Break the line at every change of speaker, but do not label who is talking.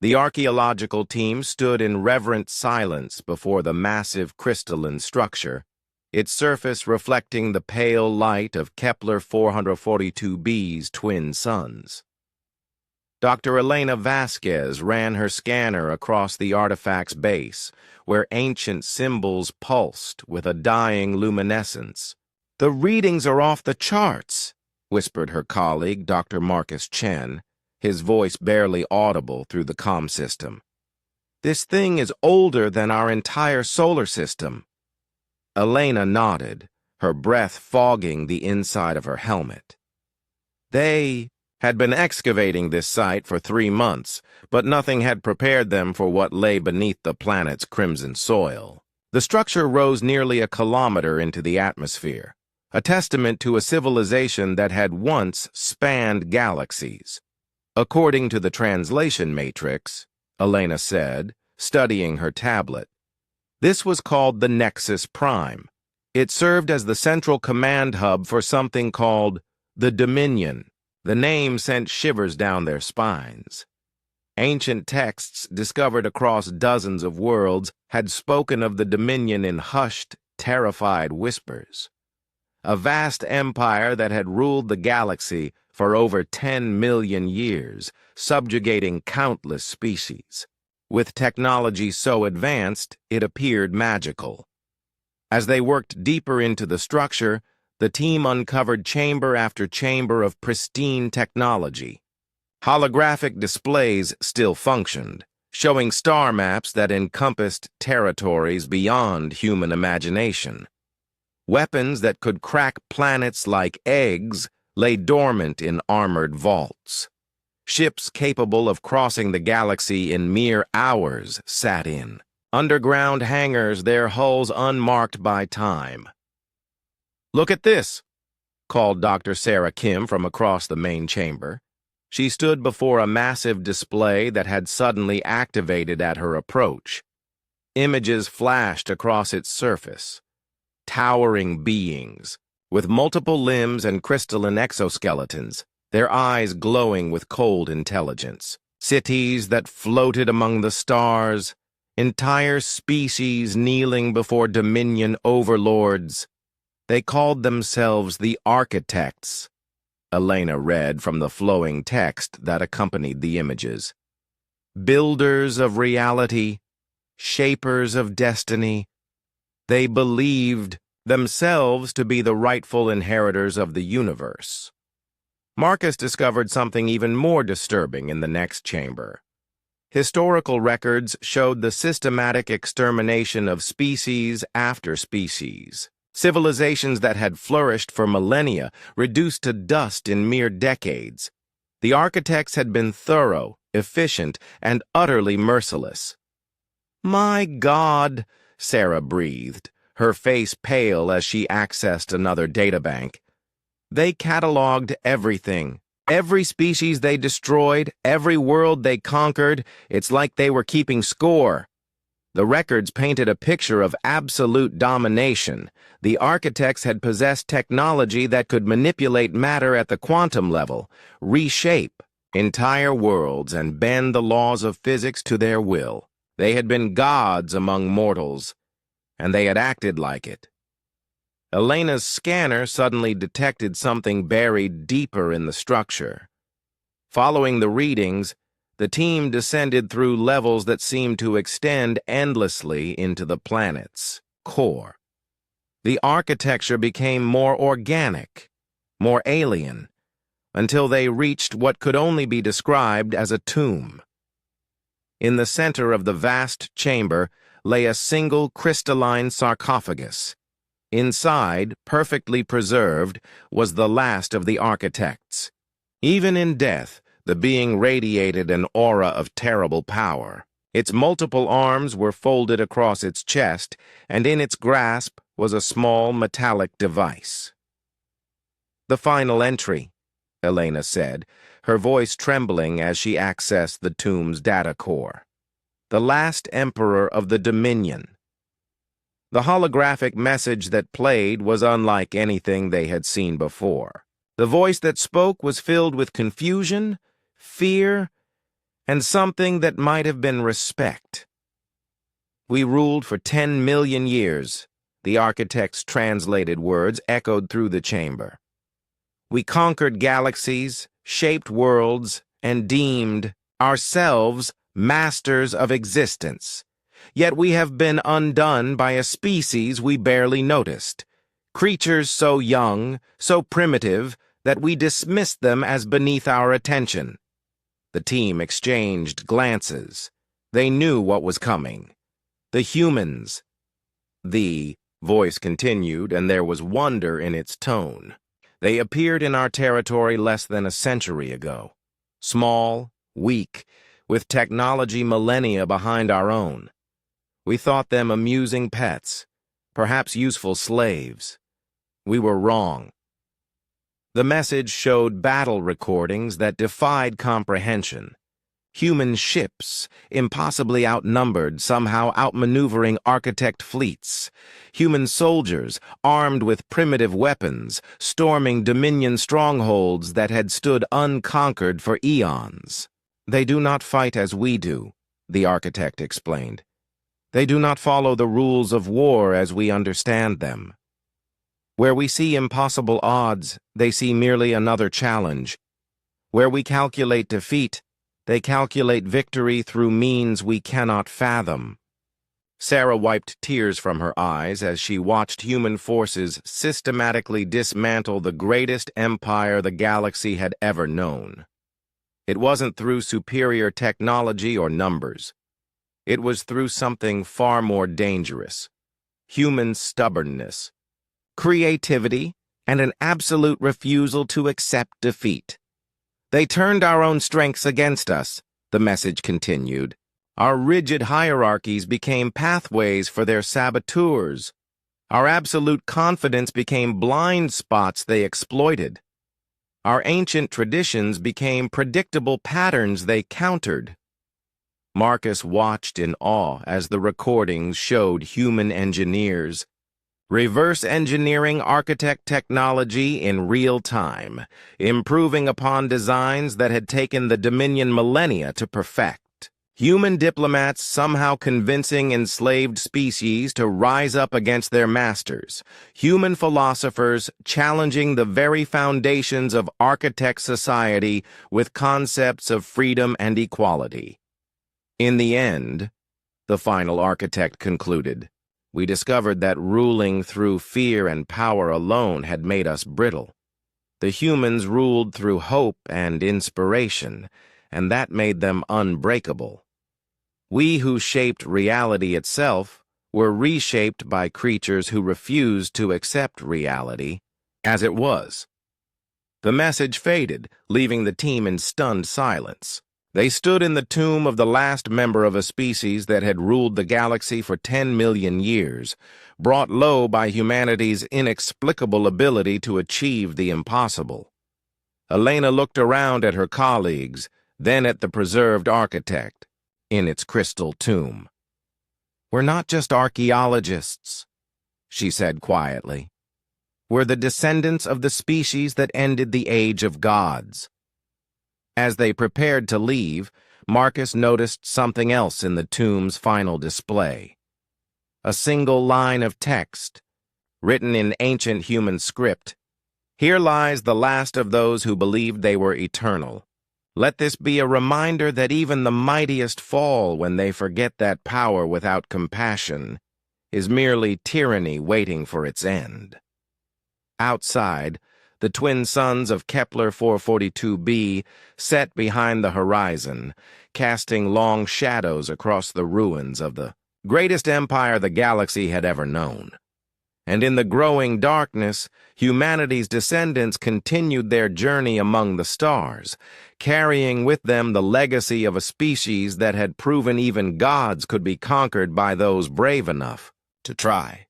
The archaeological team stood in reverent silence before the massive crystalline structure, its surface reflecting the pale light of Kepler 442b's twin suns. Dr. Elena Vasquez ran her scanner across the artifact's base, where ancient symbols pulsed with a dying luminescence. "The readings are off the charts," whispered her colleague, Dr. Marcus Chen, his voice barely audible through the comm system. "This thing is older than our entire solar system." Elena nodded, her breath fogging the inside of her helmet. They had been excavating this site for 3 months, but nothing had prepared them for what lay beneath the planet's crimson soil. The structure rose nearly a kilometer into the atmosphere, a testament to a civilization that had once spanned galaxies. According to the translation matrix, Elena said, studying her tablet, this was called the Nexus Prime. It served as the central command hub for something called the Dominion. The name sent shivers down their spines. Ancient texts discovered across dozens of worlds had spoken of the Dominion in hushed, terrified whispers. A vast empire that had ruled the galaxy for over 10 million years, subjugating countless species. With technology so advanced, it appeared magical. As they worked deeper into the structure, the team uncovered chamber after chamber of pristine technology. Holographic displays still functioned, showing star maps that encompassed territories beyond human imagination. Weapons that could crack planets like eggs lay dormant in armored vaults. Ships capable of crossing the galaxy in mere hours sat in underground hangars, their hulls unmarked by time. "Look at this," called Dr. Sarah Kim from across the main chamber. She stood before a massive display that had suddenly activated at her approach. Images flashed across its surface. Towering beings, with multiple limbs and crystalline exoskeletons, their eyes glowing with cold intelligence. Cities that floated among the stars, entire species kneeling before Dominion overlords. They called themselves the Architects, Elena read from the flowing text that accompanied the images. Builders of reality, shapers of destiny. They believed themselves to be the rightful inheritors of the universe. Marcus discovered something even more disturbing in the next chamber. Historical records showed the systematic extermination of species after species. Civilizations that had flourished for millennia reduced to dust in mere decades. The Architects had been thorough, efficient, and utterly merciless. "My God," Sarah breathed, her face pale as she accessed another databank. They cataloged everything. Every species they destroyed, every world they conquered. It's like they were keeping score. The records painted a picture of absolute domination. The Architects had possessed technology that could manipulate matter at the quantum level, reshape entire worlds, and bend the laws of physics to their will. They had been gods among mortals, and they had acted like it. Elena's scanner suddenly detected something buried deeper in the structure. Following the readings, the team descended through levels that seemed to extend endlessly into the planet's core. The architecture became more organic, more alien, until they reached what could only be described as a tomb. In the center of the vast chamber lay a single crystalline sarcophagus. Inside, perfectly preserved, was the last of the Architects. Even in death, the being radiated an aura of terrible power. Its multiple arms were folded across its chest, and in its grasp was a small metallic device. "The final entry," Elena said, her voice trembling as she accessed the tomb's data core. "The last emperor of the Dominion." The holographic message that played was unlike anything they had seen before. The voice that spoke was filled with confusion, fear, and something that might have been respect. We ruled for 10 million years, the architect's translated words echoed through the chamber. We conquered galaxies, shaped worlds, and deemed ourselves masters of existence. Yet we have been undone by a species we barely noticed, creatures so young, so primitive, that we dismissed them as beneath our attention. The team exchanged glances. They knew what was coming. The humans. The voice continued, and there was wonder in its tone. They appeared in our territory less than a century ago. Small, weak, with technology millennia behind our own. We thought them amusing pets, perhaps useful slaves. We were wrong. The message showed battle recordings that defied comprehension. Human ships, impossibly outnumbered, somehow outmaneuvering architect fleets. Human soldiers, armed with primitive weapons, storming Dominion strongholds that had stood unconquered for eons. They do not fight as we do, the architect explained. They do not follow the rules of war as we understand them. Where we see impossible odds, they see merely another challenge. Where we calculate defeat, they calculate victory through means we cannot fathom. Sarah wiped tears from her eyes as she watched human forces systematically dismantle the greatest empire the galaxy had ever known. It wasn't through superior technology or numbers. It was through something far more dangerous: human stubbornness, creativity, and an absolute refusal to accept defeat. They turned our own strengths against us, the message continued. Our rigid hierarchies became pathways for their saboteurs. Our absolute confidence became blind spots they exploited. Our ancient traditions became predictable patterns they countered. Marcus watched in awe as the recordings showed human engineers reverse engineering architect technology in real time, improving upon designs that had taken the Dominion millennia to perfect. Human diplomats somehow convincing enslaved species to rise up against their masters. Human philosophers challenging the very foundations of architect society with concepts of freedom and equality. In the end, the final architect concluded, we discovered that ruling through fear and power alone had made us brittle. The humans ruled through hope and inspiration, and that made them unbreakable. We who shaped reality itself were reshaped by creatures who refused to accept reality as it was. The message faded, leaving the team in stunned silence. They stood in the tomb of the last member of a species that had ruled the galaxy for 10 million years, brought low by humanity's inexplicable ability to achieve the impossible. Elena looked around at her colleagues, then at the preserved architect in its crystal tomb. We're not just archaeologists, she said quietly. We're the descendants of the species that ended the age of gods. As they prepared to leave, Marcus noticed something else in the tomb's final display. A single line of text, written in ancient human script. Here lies the last of those who believed they were eternal. Let this be a reminder that even the mightiest fall when they forget that power without compassion is merely tyranny waiting for its end. Outside, the twin suns of Kepler 442b set behind the horizon, casting long shadows across the ruins of the greatest empire the galaxy had ever known. And in the growing darkness, humanity's descendants continued their journey among the stars, carrying with them the legacy of a species that had proven even gods could be conquered by those brave enough to try.